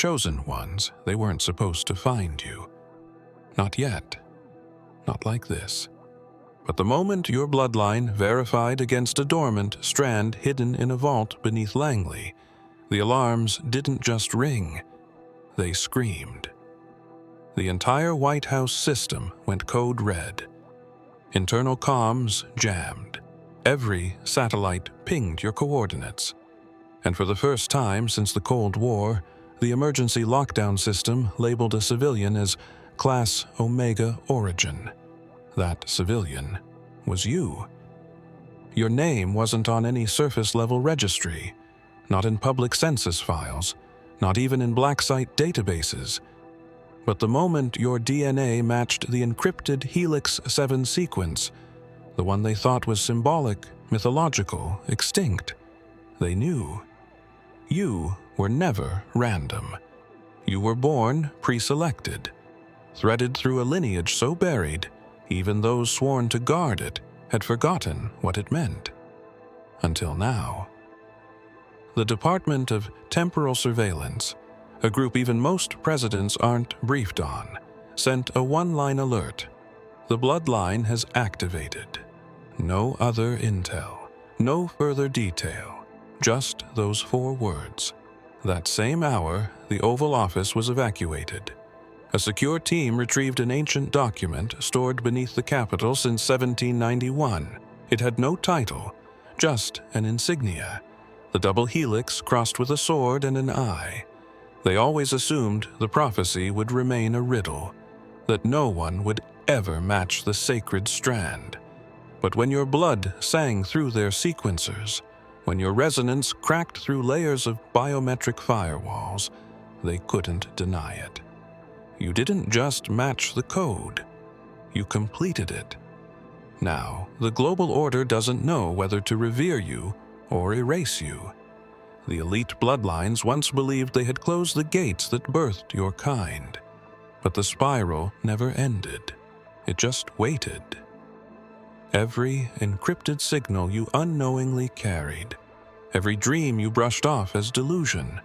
chosen ones, they weren't supposed to find you. Not yet. Not like this. But the moment your bloodline verified against a dormant strand hidden in a vault beneath Langley, the alarms didn't just ring, they screamed. The entire White House system went code red. Internal comms jammed. Every satellite pinged your coordinates. And for the first time since the Cold War, the emergency lockdown system labeled a civilian as Class Omega Origin. That civilian was you. Your name wasn't on any surface-level registry, not in public census files, not even in blacksite databases. But the moment your DNA matched the encrypted Helix 7 sequence, the one they thought was symbolic, mythological, extinct, they knew. You were never random. You were born pre-selected, threaded through a lineage so buried, even those sworn to guard it had forgotten what it meant. Until now. The Department of Temporal Surveillance, a group even most presidents aren't briefed on, sent a one-line alert. The Bloodline has activated. No other intel, no further detail, just those 4 words. That same hour, the Oval Office was evacuated. A secure team retrieved an ancient document stored beneath the Capitol since 1791. It had no title, just an insignia, the double helix crossed with a sword and an eye. They always assumed the prophecy would remain a riddle, that no one would ever match the sacred strand. But when your blood sang through their sequencers, when your resonance cracked through layers of biometric firewalls, they couldn't deny it. You didn't just match the code, you completed it. Now, the global order doesn't know whether to revere you or erase you. The elite bloodlines once believed they had closed the gates that birthed your kind. But the spiral never ended. It just waited. Every encrypted signal you unknowingly carried, every dream you brushed off as delusion,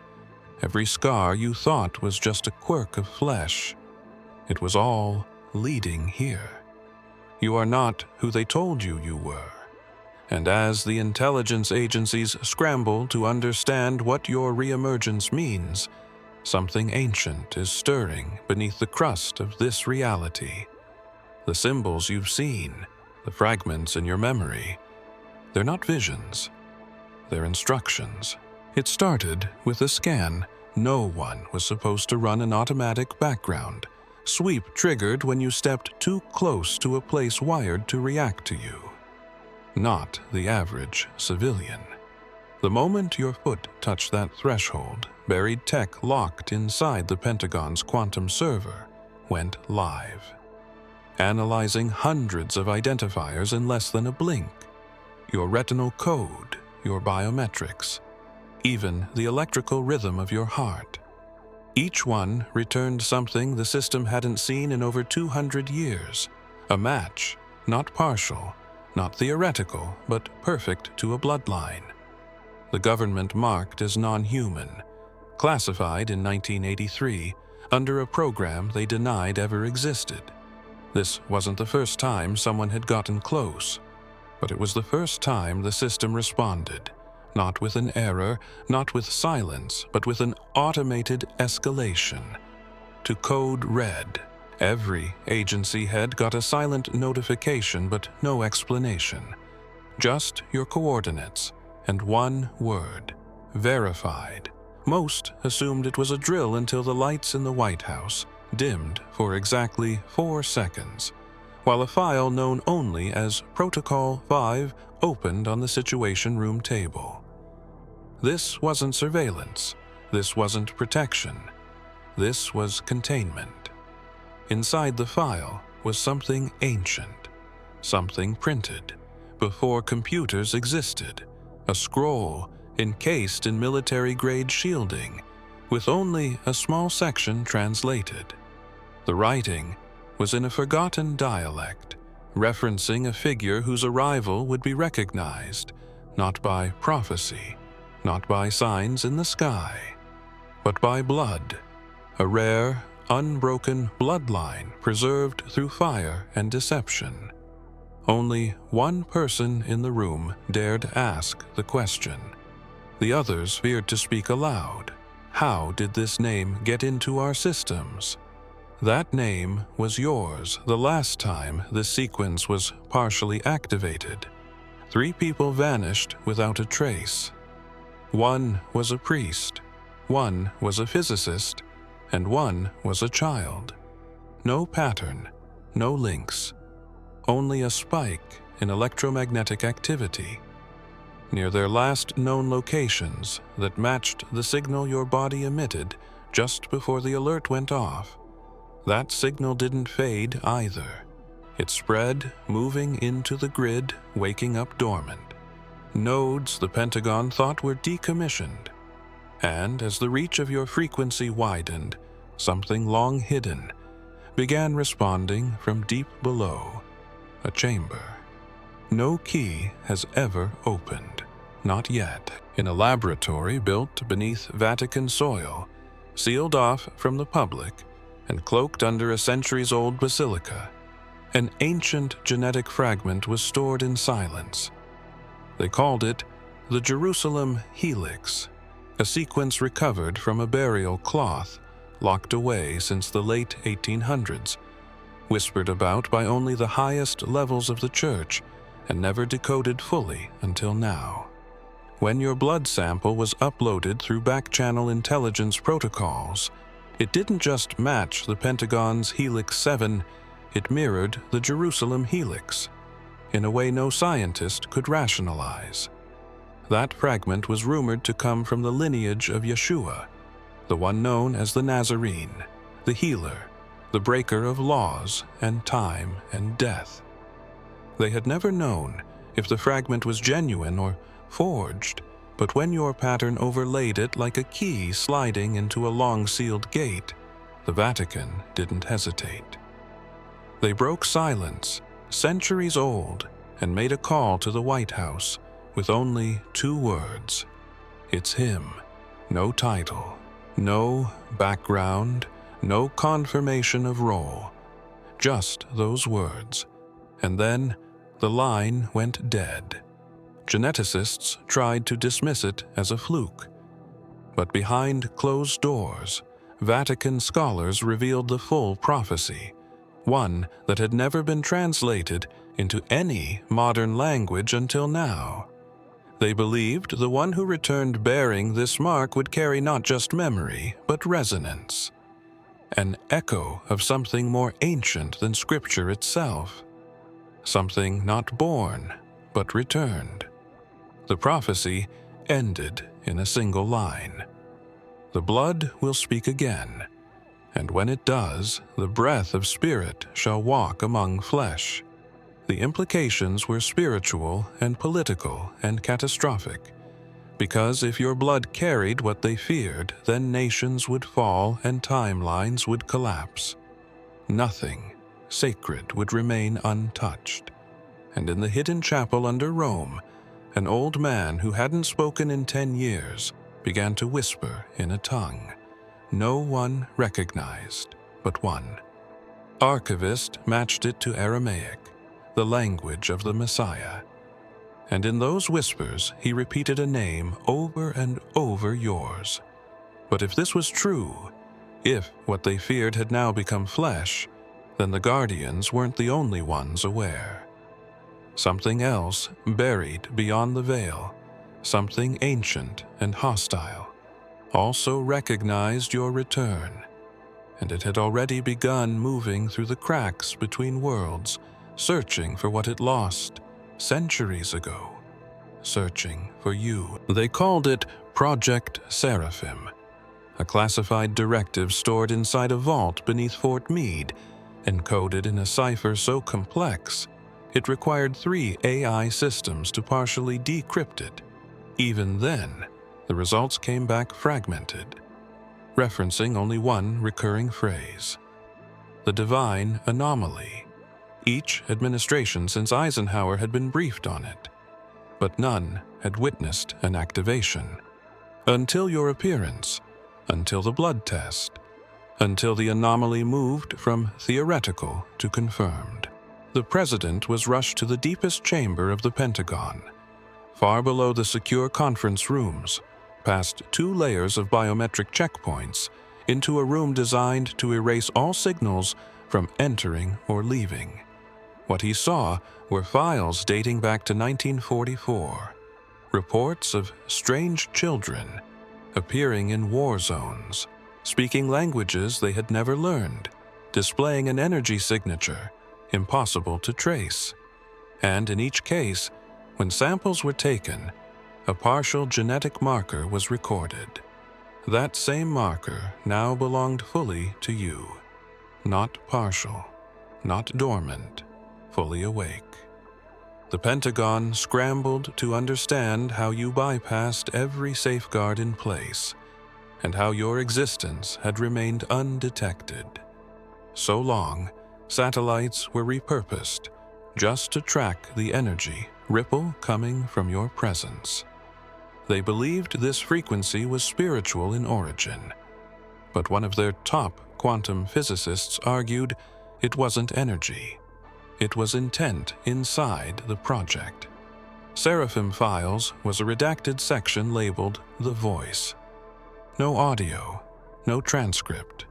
every scar you thought was just a quirk of flesh, it was all leading here. You are not who they told you you were. And as the intelligence agencies scramble to understand what your reemergence means, something ancient is stirring beneath the crust of this reality. The symbols you've seen, the fragments in your memory, they're not visions, they're instructions. It started with a scan. No one was supposed to run an automatic background. Sweep triggered when you stepped too close to a place wired to react to you. Not the average civilian. The moment your foot touched that threshold, buried tech locked inside the Pentagon's quantum server went live, analyzing hundreds of identifiers in less than a blink. Your retinal code, your biometrics, even the electrical rhythm of your heart. Each one returned something the system hadn't seen in over 200 years. A match, not partial, not theoretical, but perfect to a bloodline. The government marked as non-human, classified in 1983 under a program they denied ever existed. This wasn't the first time someone had gotten close, but it was the first time the system responded, not with an error, not with silence, but with an automated escalation. To code red, every agency head got a silent notification but no explanation. Just your coordinates and one word, verified. Most assumed it was a drill until the lights in the White House dimmed for exactly 4 seconds, while a file known only as Protocol 5 opened on the Situation Room table. This wasn't surveillance. This wasn't protection. This was containment. Inside the file was something ancient, something printed before computers existed, a scroll encased in military-grade shielding, with only a small section translated. The writing was in a forgotten dialect, referencing a figure whose arrival would be recognized, not by prophecy, not by signs in the sky, but by blood a rare, unbroken bloodline preserved through fire and deception. Only one person in the room dared ask the question. The others feared to speak aloud. How did this name get into our systems? That name was yours the last time this sequence was partially activated. 3 people vanished without a trace. 1 was a priest, 1 was a physicist, and 1 was a child. No pattern, no links, only a spike in electromagnetic activity near their last known locations that matched the signal your body emitted just before the alert went off. That signal didn't fade either. It spread, moving into the grid, waking up dormant. Nodes the Pentagon thought were decommissioned. And as the reach of your frequency widened, something long hidden began responding from deep below. A chamber. No key has ever opened. Not yet. In a laboratory built beneath Vatican soil, sealed off from the public, and cloaked under a centuries-old basilica, an ancient genetic fragment was stored in silence. They called it the Jerusalem Helix, a sequence recovered from a burial cloth locked away since the late 1800s, whispered about by only the highest levels of the church and never decoded fully until now. When your blood sample was uploaded through back-channel intelligence protocols, it didn't just match the Pentagon's Helix 7, it mirrored the Jerusalem Helix, in a way no scientist could rationalize. That fragment was rumored to come from the lineage of Yeshua, the one known as the Nazarene, the healer, the breaker of laws and time and death. They had never known if the fragment was genuine or forged, but when your pattern overlaid it like a key sliding into a long-sealed gate, the Vatican didn't hesitate. They broke silence, centuries old, and made a call to the White House with only 2 words. It's him. No title, no background, no confirmation of role. Just those words. And then the line went dead. Geneticists tried to dismiss it as a fluke. But behind closed doors, Vatican scholars revealed the full prophecy, one that had never been translated into any modern language until now. They believed the one who returned bearing this mark would carry not just memory, but resonance. An echo of something more ancient than Scripture itself. Something not born, but returned. The prophecy ended in a single line. The blood will speak again, and when it does, the breath of spirit shall walk among flesh. The implications were spiritual and political and catastrophic, because if your blood carried what they feared, then nations would fall and timelines would collapse. Nothing sacred would remain untouched. And in the hidden chapel under Rome, an old man who hadn't spoken in 10 years began to whisper in a tongue no one recognized but one. Archivist matched it to Aramaic, the language of the Messiah. And in those whispers he repeated a name over and over: yours. But if this was true, if what they feared had now become flesh, then the Guardians weren't the only ones aware. Something else buried beyond the veil, something ancient and hostile, also recognized your return, and it had already begun moving through the cracks between worlds, searching for what it lost centuries ago, searching for you. They called it Project Seraphim, a classified directive stored inside a vault beneath Fort Meade, encoded in a cipher so complex it required 3 AI systems to partially decrypt it. Even then, the results came back fragmented, referencing only one recurring phrase: the divine anomaly. Each administration since Eisenhower had been briefed on it, but none had witnessed an activation. Until your appearance, until the blood test, until the anomaly moved from theoretical to confirmed. The president was rushed to the deepest chamber of the Pentagon, far below the secure conference rooms, past 2 layers of biometric checkpoints, into a room designed to erase all signals from entering or leaving. What he saw were files dating back to 1944, reports of strange children appearing in war zones, speaking languages they had never learned, displaying an energy signature impossible to trace. And in each case, when samples were taken, a partial genetic marker was recorded. That same marker now belonged fully to you. Not partial, not dormant, fully awake. The Pentagon scrambled to understand how you bypassed every safeguard in place, and how your existence had remained undetected. So long, satellites were repurposed just to track the energy ripple coming from your presence. They believed this frequency was spiritual in origin, but one of their top quantum physicists argued it wasn't energy. It was intent inside the project. Seraphim Files was a redacted section labeled The Voice. No audio, no transcript,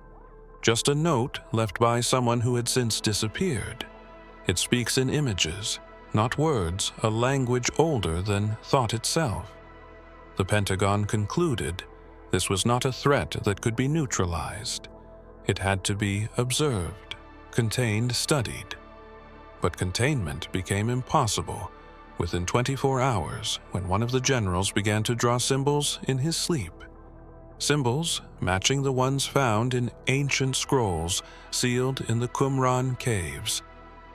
just a note left by someone who had since disappeared. It speaks in images, not words, a language older than thought itself. The Pentagon concluded this was not a threat that could be neutralized. It had to be observed, contained, studied. But containment became impossible within 24 hours when one of the generals began to draw symbols in his sleep. Symbols matching the ones found in ancient scrolls sealed in the Qumran caves.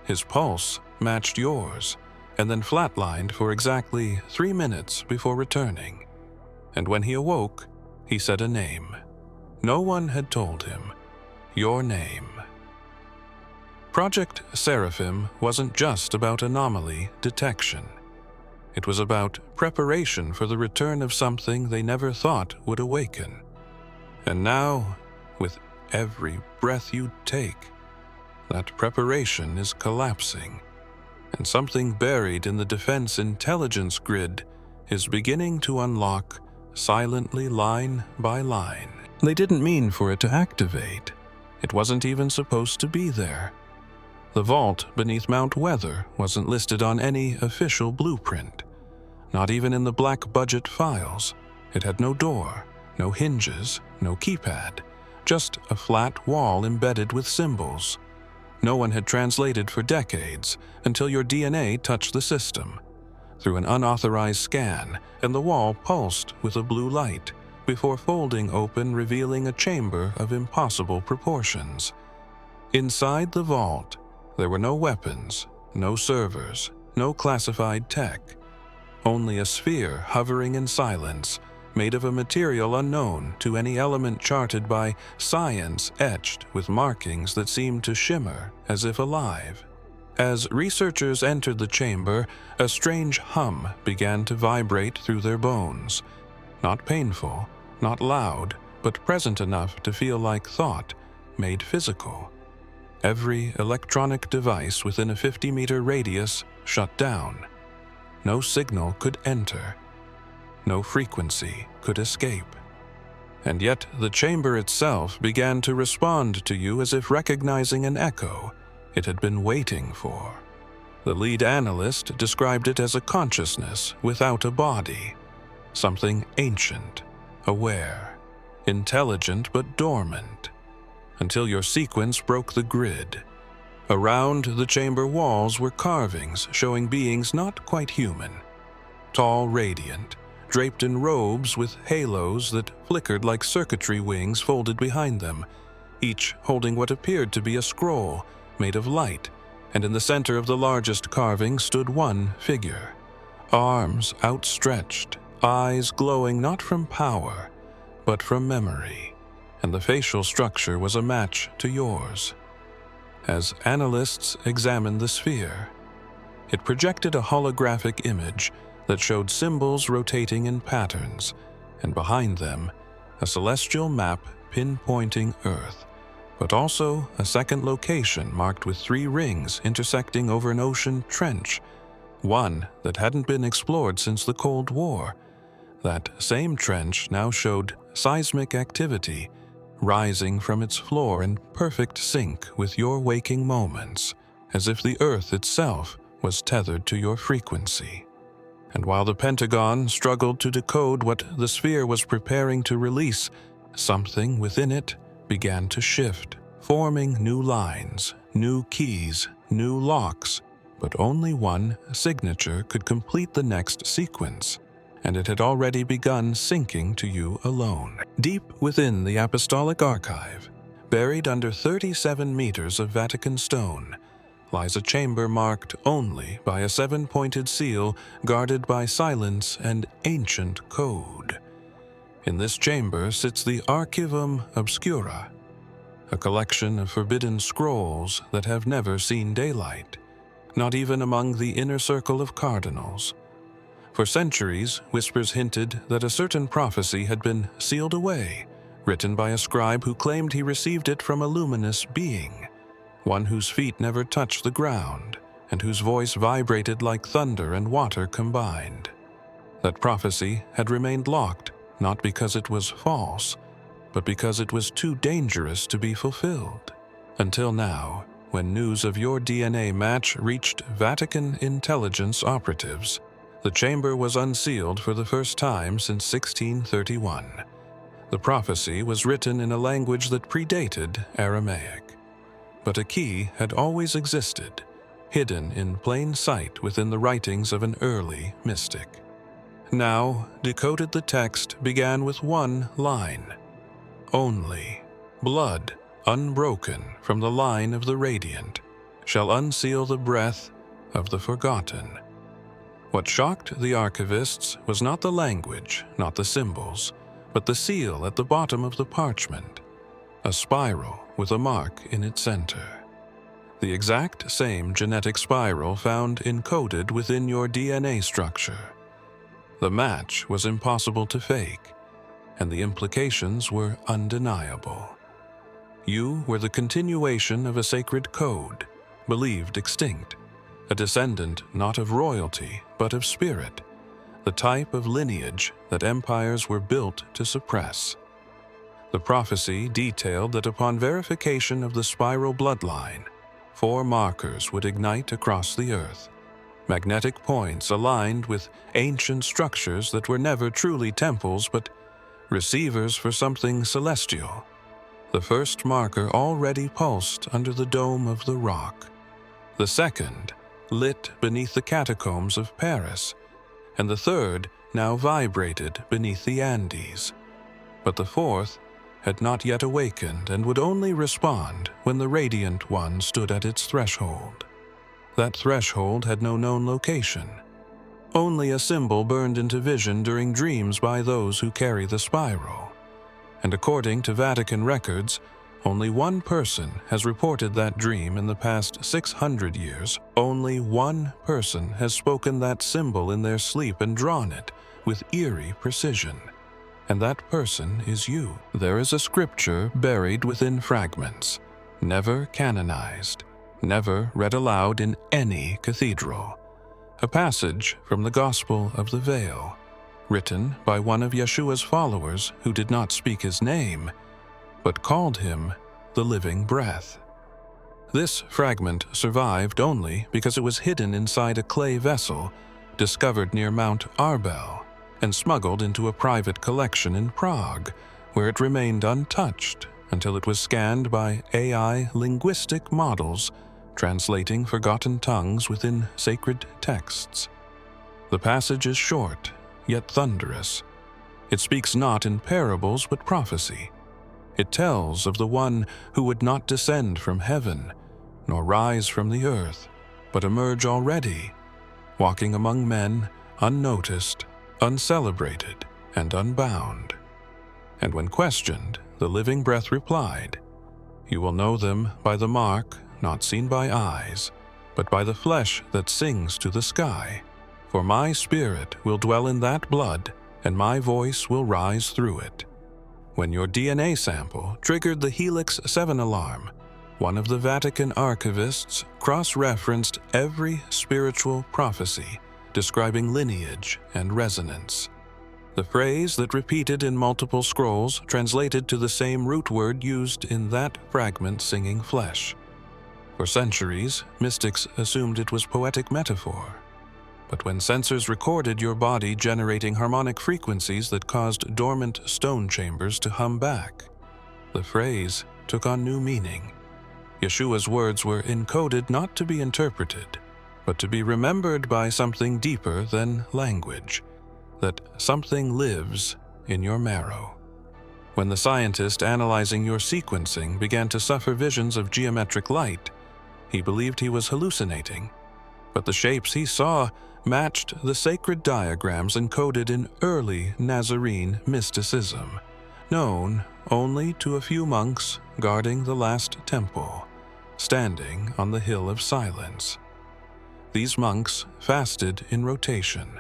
His pulse matched yours, and then flatlined for exactly 3 minutes before returning. And when he awoke, he said a name. No one had told him. Your name. Project Seraphim wasn't just about anomaly detection. It was about preparation for the return of something they never thought would awaken. And now, with every breath you take, that preparation is collapsing, and something buried in the defense intelligence grid is beginning to unlock silently, line by line. They didn't mean for it to activate. It wasn't even supposed to be there. The vault beneath Mount Weather wasn't listed on any official blueprint. Not even in the black budget files. It had no door, no hinges, no keypad, just a flat wall embedded with symbols. No one had translated for decades until your DNA touched the system. Through an unauthorized scan, and the wall pulsed with a blue light before folding open, revealing a chamber of impossible proportions. Inside the vault, there were no weapons, no servers, no classified tech. Only a sphere hovering in silence, made of a material unknown to any element charted by science, etched with markings that seemed to shimmer as if alive. As researchers entered the chamber, a strange hum began to vibrate through their bones. Not painful, not loud, but present enough to feel like thought, made physical. Every electronic device within a 50-meter radius shut down. No signal could enter. No frequency could escape. And yet the chamber itself began to respond to you as if recognizing an echo it had been waiting for. The lead analyst described it as a consciousness without a body, something ancient, aware, intelligent but dormant, until your sequence broke the grid. Around the chamber walls were carvings showing beings not quite human, tall, radiant, draped in robes with halos that flickered like circuitry wings folded behind them, each holding what appeared to be a scroll made of light, and in the center of the largest carving stood one figure, arms outstretched, eyes glowing not from power, but from memory, and the facial structure was a match to yours. As analysts examined the sphere, it projected a holographic image that showed symbols rotating in patterns, and behind them, a celestial map pinpointing Earth, but also a second location marked with 3 rings intersecting over an ocean trench, one that hadn't been explored since the Cold War. That same trench now showed seismic activity rising from its floor in perfect sync with your waking moments, as if the Earth itself was tethered to your frequency. And while the Pentagon struggled to decode what the sphere was preparing to release, something within it began to shift, forming new lines, new keys, new locks, but only one signature could complete the next sequence, and it had already begun syncing to you alone. Deep within the Apostolic Archive, buried under 37 meters of Vatican stone, lies a chamber marked only by a 7-pointed seal guarded by silence and ancient code. In this chamber sits the Archivum Obscura, a collection of forbidden scrolls that have never seen daylight, not even among the inner circle of cardinals. For centuries, whispers hinted that a certain prophecy had been sealed away, written by a scribe who claimed he received it from a luminous being, one whose feet never touched the ground, and whose voice vibrated like thunder and water combined. That prophecy had remained locked, not because it was false, but because it was too dangerous to be fulfilled. Until now, when news of your DNA match reached Vatican intelligence operatives, the chamber was unsealed for the first time since 1631. The prophecy was written in a language that predated Aramaic. But a key had always existed, hidden in plain sight within the writings of an early mystic. Now, decoded the text began with one line: only blood, unbroken from the line of the radiant, shall unseal the breath of the forgotten. What shocked the archivists was not the language, not the symbols, but the seal at the bottom of the parchment, a spiral with a mark in its center. The exact same genetic spiral found encoded within your DNA structure. The match was impossible to fake, and the implications were undeniable. You were the continuation of a sacred code, believed extinct, a descendant not of royalty but of spirit, the type of lineage that empires were built to suppress. The prophecy detailed that upon verification of the spiral bloodline, 4 markers would ignite across the earth, magnetic points aligned with ancient structures that were never truly temples but receivers for something celestial. The first marker already pulsed under the dome of the rock. The second lit beneath the catacombs of Paris, and the third now vibrated beneath the Andes. But the fourth had not yet awakened and would only respond when the Radiant One stood at its threshold. That threshold had no known location. Only a symbol burned into vision during dreams by those who carry the spiral. And according to Vatican records, only one person has reported that dream in the past 600 years. Only one person has spoken that symbol in their sleep and drawn it with eerie precision. And that person is you. There is a scripture buried within fragments, never canonized, never read aloud in any cathedral. A passage from the Gospel of the Veil, written by one of Yeshua's followers who did not speak his name, but called him the living breath. This fragment survived only because it was hidden inside a clay vessel discovered near Mount Arbel and smuggled into a private collection in Prague, where it remained untouched until it was scanned by AI linguistic models, translating forgotten tongues within sacred texts. The passage is short, yet thunderous. It speaks not in parables but prophecy. It tells of the one who would not descend from heaven, nor rise from the earth, but emerge already, walking among men, unnoticed, uncelebrated, and unbound. And when questioned, the living breath replied, "You will know them by the mark not seen by eyes, but by the flesh that sings to the sky. For my spirit will dwell in that blood, and my voice will rise through it." when your DNA sample triggered the Helix 7 alarm, one of the Vatican archivists cross-referenced every spiritual prophecy describing lineage and resonance. The phrase that repeated in multiple scrolls translated to the same root word used in that fragment singing flesh. For centuries, mystics assumed it was poetic metaphor. But when sensors recorded your body generating harmonic frequencies that caused dormant stone chambers to hum back, the phrase took on new meaning. Yeshua's words were encoded not to be interpreted, but to be remembered by something deeper than language, that something lives in your marrow. When the scientist analyzing your sequencing began to suffer visions of geometric light, he believed he was hallucinating, but the shapes he saw matched the sacred diagrams encoded in early Nazarene mysticism, known only to a few monks guarding the last temple, standing on the Hill of Silence. These monks fasted in rotation,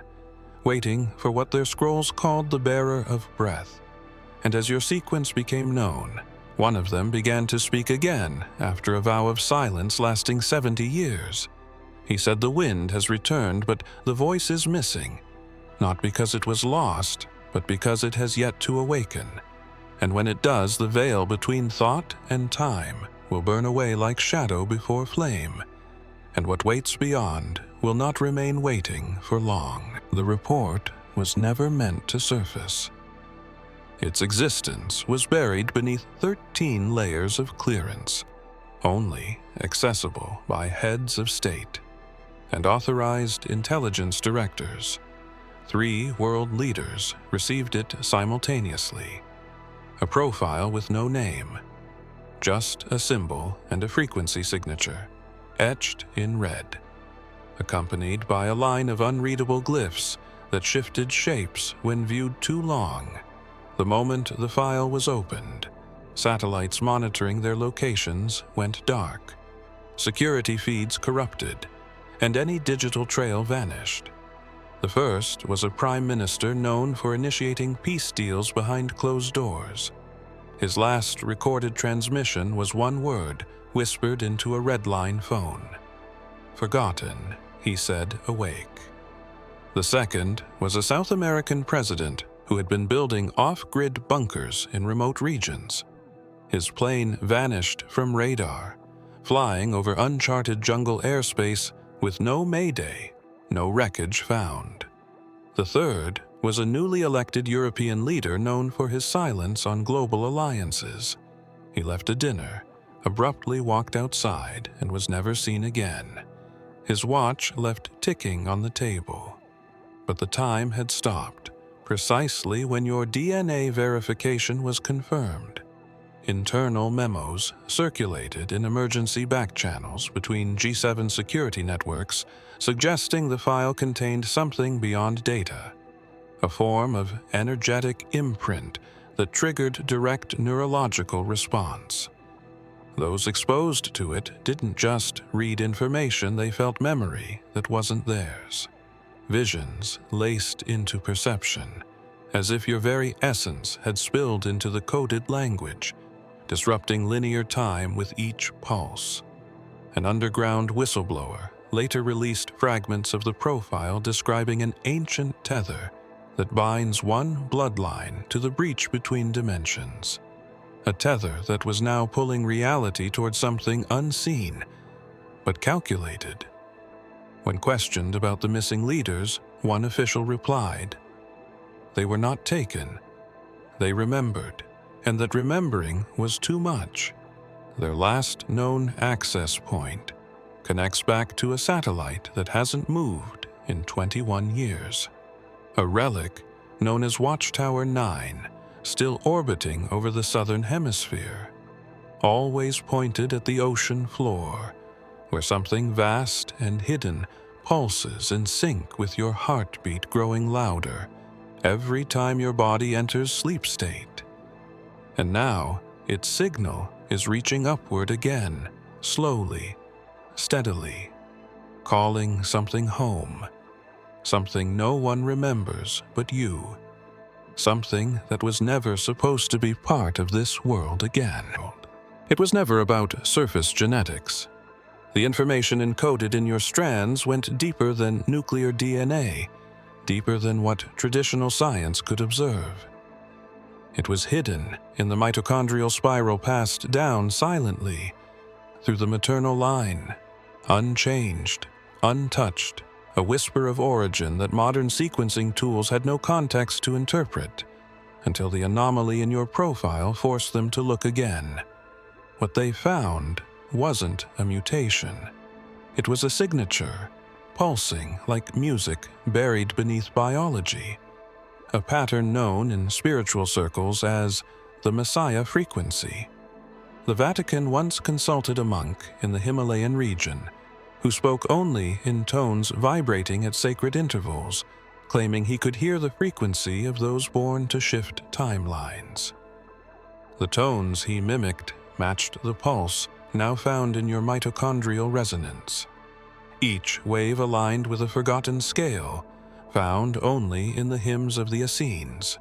waiting for what their scrolls called the bearer of breath, and as your sequence became known, one of them began to speak again after a vow of silence lasting 70 years. He said the wind has returned, but the voice is missing, not because it was lost, but because it has yet to awaken. And when it does, the veil between thought and time will burn away like shadow before flame, and what waits beyond will not remain waiting for long. The report was never meant to surface. Its existence was buried beneath 13 layers of clearance, only accessible by heads of state and authorized intelligence directors. 3 world leaders received it simultaneously. A profile with no name, just a symbol and a frequency signature, etched in red, accompanied by a line of unreadable glyphs that shifted shapes when viewed too long. The moment the file was opened, satellites monitoring their locations went dark, security feeds corrupted, and any digital trail vanished. The first was a prime minister known for initiating peace deals behind closed doors. His last recorded transmission was one word whispered into a red-line phone. "Forgotten," he said, awake. The second was a South American president who had been building off-grid bunkers in remote regions. His plane vanished from radar, flying over uncharted jungle airspace with no mayday, no wreckage found. The third was a newly elected European leader known for his silence on global alliances. He left a dinner, abruptly walked outside, and was never seen again. His watch left ticking on the table, but the time had stopped precisely when your DNA verification was confirmed. Internal memos circulated in emergency backchannels between G7 security networks, suggesting the file contained something beyond data, a form of energetic imprint that triggered direct neurological response. Those exposed to it didn't just read information, they felt memory that wasn't theirs. Visions laced into perception, as if your very essence had spilled into the coded language, disrupting linear time with each pulse. An underground whistleblower later released fragments of the profile describing an ancient tether that binds one bloodline to the breach between dimensions. A tether that was now pulling reality toward something unseen, but calculated. When questioned about the missing leaders, one official replied, "They were not taken. They remembered, and that remembering was too much. Their last known access point connects back to a satellite that hasn't moved in 21 years. A relic known as Watchtower 9, still orbiting over the southern hemisphere, always pointed at the ocean floor, where something vast and hidden pulses in sync with your heartbeat growing louder every time your body enters sleep state. And now, its signal is reaching upward again, slowly, steadily, calling something home, something no one remembers but you. something that was never supposed to be part of this world again. It was never about surface genetics. The information encoded in your strands went deeper than nuclear DNA, deeper than what traditional science could observe. It was hidden in the mitochondrial spiral passed down silently through the maternal line, unchanged, untouched, a whisper of origin that modern sequencing tools had no context to interpret, until the anomaly in your profile forced them to look again. What they found wasn't a mutation. It was a signature, pulsing like music buried beneath biology, a pattern known in spiritual circles as the Messiah frequency. The Vatican once consulted a monk in the Himalayan region who spoke only in tones vibrating at sacred intervals, claiming he could hear the frequency of those born to shift timelines. The tones he mimicked matched the pulse now found in your mitochondrial resonance. Each wave aligned with a forgotten scale, found only in the hymns of the Essenes,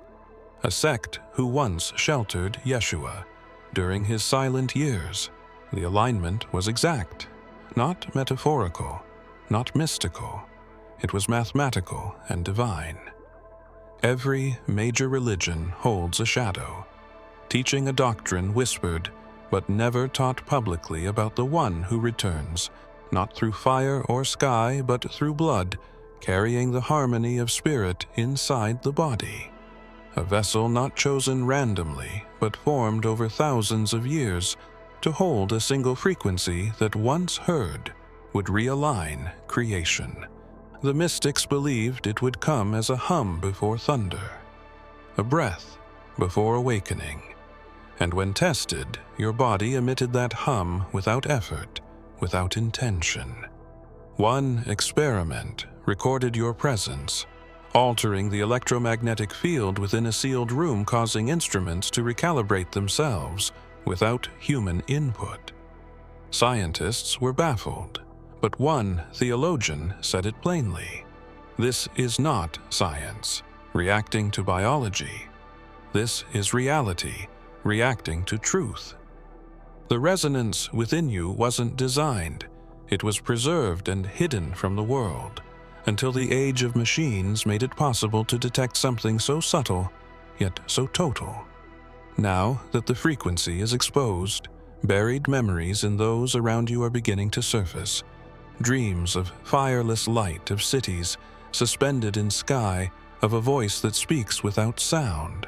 a sect who once sheltered Yeshua during his silent years. The alignment was exact, not metaphorical, not mystical. It was mathematical and divine. Every major religion holds a shadow, teaching a doctrine whispered but never taught publicly about the one who returns, not through fire or sky, but through blood, carrying the harmony of spirit inside the body. A vessel not chosen randomly, but formed over thousands of years to hold a single frequency that once heard would realign creation. The mystics believed it would come as a hum before thunder, a breath before awakening. And when tested, your body emitted that hum without effort, without intention. One experiment recorded your presence, altering the electromagnetic field within a sealed room, causing instruments to recalibrate themselves without human input. Scientists were baffled, but one theologian said it plainly. This is not science, reacting to biology. This is reality, reacting to truth. The resonance within you wasn't designed. It was preserved and hidden from the world, until the age of machines made it possible to detect something so subtle, yet so total. Now that the frequency is exposed, buried memories in those around you are beginning to surface. Dreams of fireless light, of cities suspended in sky, of a voice that speaks without sound.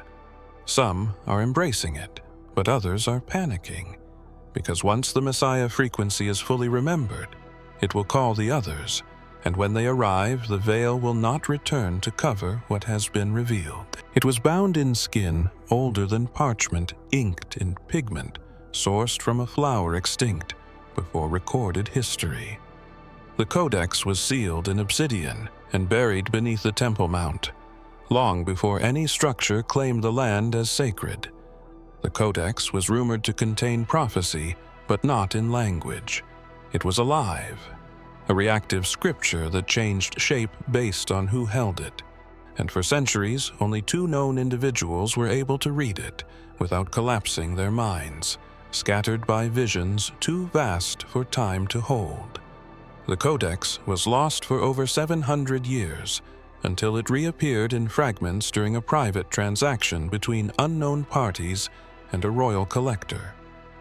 Some are embracing it, but others are panicking, because once the Messiah frequency is fully remembered, it will call the others, and when they arrive, the veil will not return to cover what has been revealed. It was bound in skin older than parchment, inked in pigment, sourced from a flower extinct before recorded history. The codex was sealed in obsidian and buried beneath the Temple Mount, long before any structure claimed the land as sacred. The codex was rumored to contain prophecy, but not in language. It was alive, a reactive scripture that changed shape based on who held it, and for centuries only 2 known individuals were able to read it without collapsing their minds, scattered by visions too vast for time to hold. The codex was lost for over 700 years, until it reappeared in fragments during a private transaction between unknown parties and a royal collector.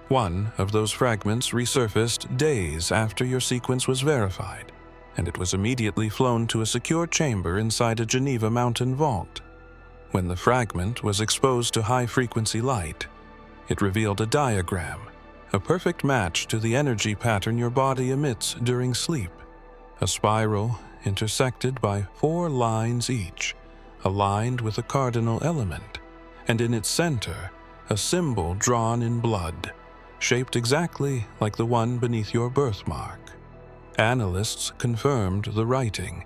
One of those fragments resurfaced days after your sequence was verified, and it was immediately flown to a secure chamber inside a Geneva mountain vault. When the fragment was exposed to high-frequency light, it revealed a diagram, a perfect match to the energy pattern your body emits during sleep, a spiral intersected by 4 lines each, aligned with a cardinal element, and in its center, a symbol drawn in blood, shaped exactly like the one beneath your birthmark. Analysts confirmed the writing,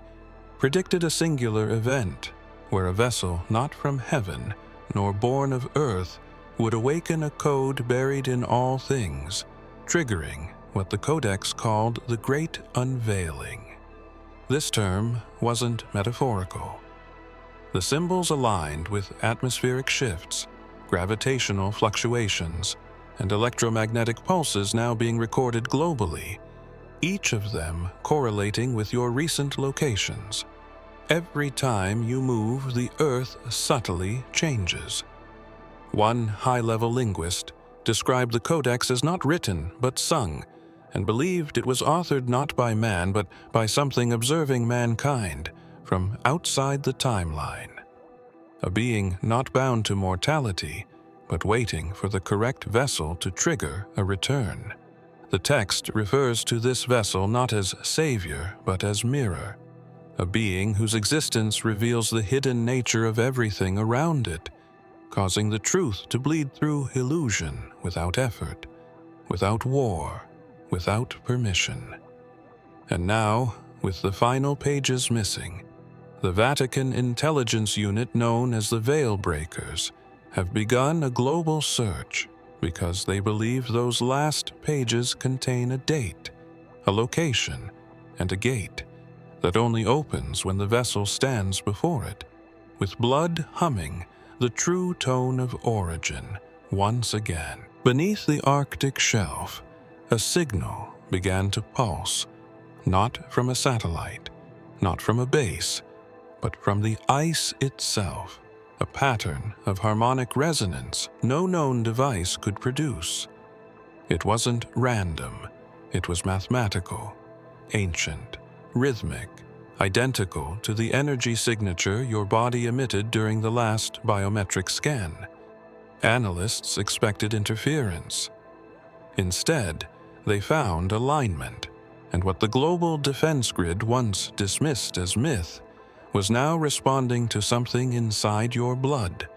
predicted a singular event where a vessel not from heaven nor born of earth would awaken a code buried in all things, triggering what the Codex called the Great Unveiling. This term wasn't metaphorical. The symbols aligned with atmospheric shifts, gravitational fluctuations, and electromagnetic pulses now being recorded globally, each of them correlating with your recent locations. Every time you move, the Earth subtly changes. One high-level linguist described the codex as not written but sung, and believed it was authored not by man but by something observing mankind from outside the timeline. A being not bound to mortality, but waiting for the correct vessel to trigger a return. The text refers to this vessel not as savior, but as mirror, a being whose existence reveals the hidden nature of everything around it, causing the truth to bleed through illusion without effort, without war, without permission. And now, with the final pages missing, the Vatican intelligence unit known as the Veil Breakers have begun a global search because they believe those last pages contain a date, a location, and a gate that only opens when the vessel stands before it, with blood humming the true tone of origin once again. Beneath the Arctic shelf, a signal began to pulse, not from a satellite, not from a base, but from the ice itself, a pattern of harmonic resonance no known device could produce. It wasn't random, it was mathematical, ancient, rhythmic, identical to the energy signature your body emitted during the last biometric scan. Analysts expected interference. Instead, they found alignment, and what the global defense grid once dismissed as myth was now responding to something inside your blood.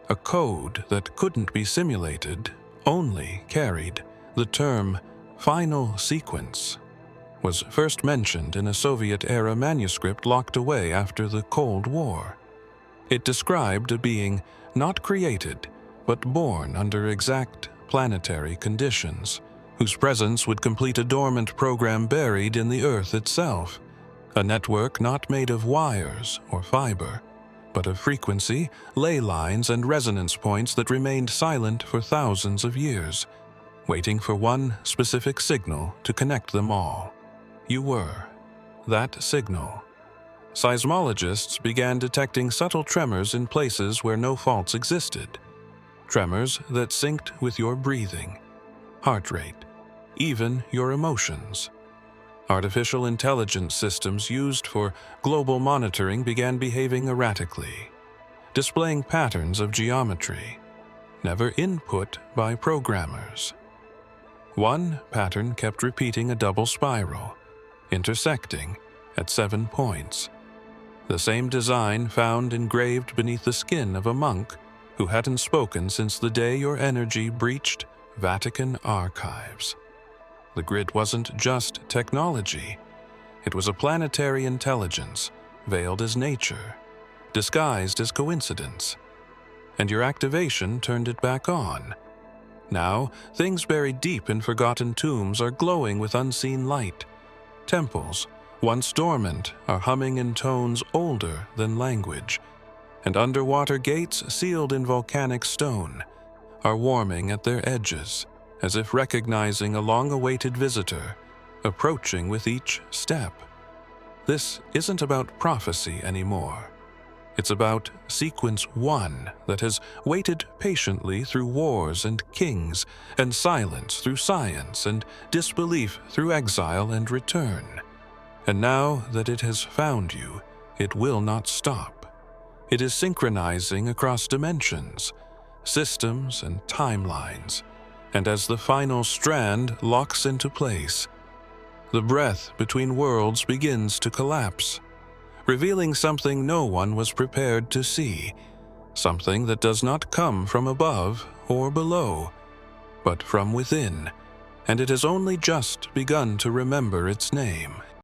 A code that couldn't be simulated, only carried the term final sequence. Was first mentioned in a Soviet-era manuscript locked away after the Cold War. It described a being not created, but born under exact planetary conditions, whose presence would complete a dormant program buried in the Earth itself, a network not made of wires or fiber, but of frequency, ley lines, and resonance points that remained silent for thousands of years, waiting for one specific signal to connect them all. You were that signal. Seismologists began detecting subtle tremors in places where no faults existed, tremors that synced with your breathing, heart rate, even your emotions. Artificial intelligence systems used for global monitoring began behaving erratically, displaying patterns of geometry, never input by programmers. One pattern kept repeating a double spiral, intersecting at 7 points. The same design found engraved beneath the skin of a monk who hadn't spoken since the day your energy breached Vatican archives. The grid wasn't just technology. It was a planetary intelligence, veiled as nature, disguised as coincidence. And your activation turned it back on. Now, things buried deep in forgotten tombs are glowing with unseen light. Temples, once dormant, are humming in tones older than language. And underwater gates sealed in volcanic stone are warming at their edges, as if recognizing a long-awaited visitor, approaching with each step. This isn't about prophecy anymore. It's about Sequence 1 that has waited patiently through wars and kings, and silence through science, and disbelief through exile and return. And now that it has found you, it will not stop. It is synchronizing across dimensions, systems, and timelines. And as the final strand locks into place, the breath between worlds begins to collapse, revealing something no one was prepared to see, something that does not come from above or below, but from within, and it has only just begun to remember its name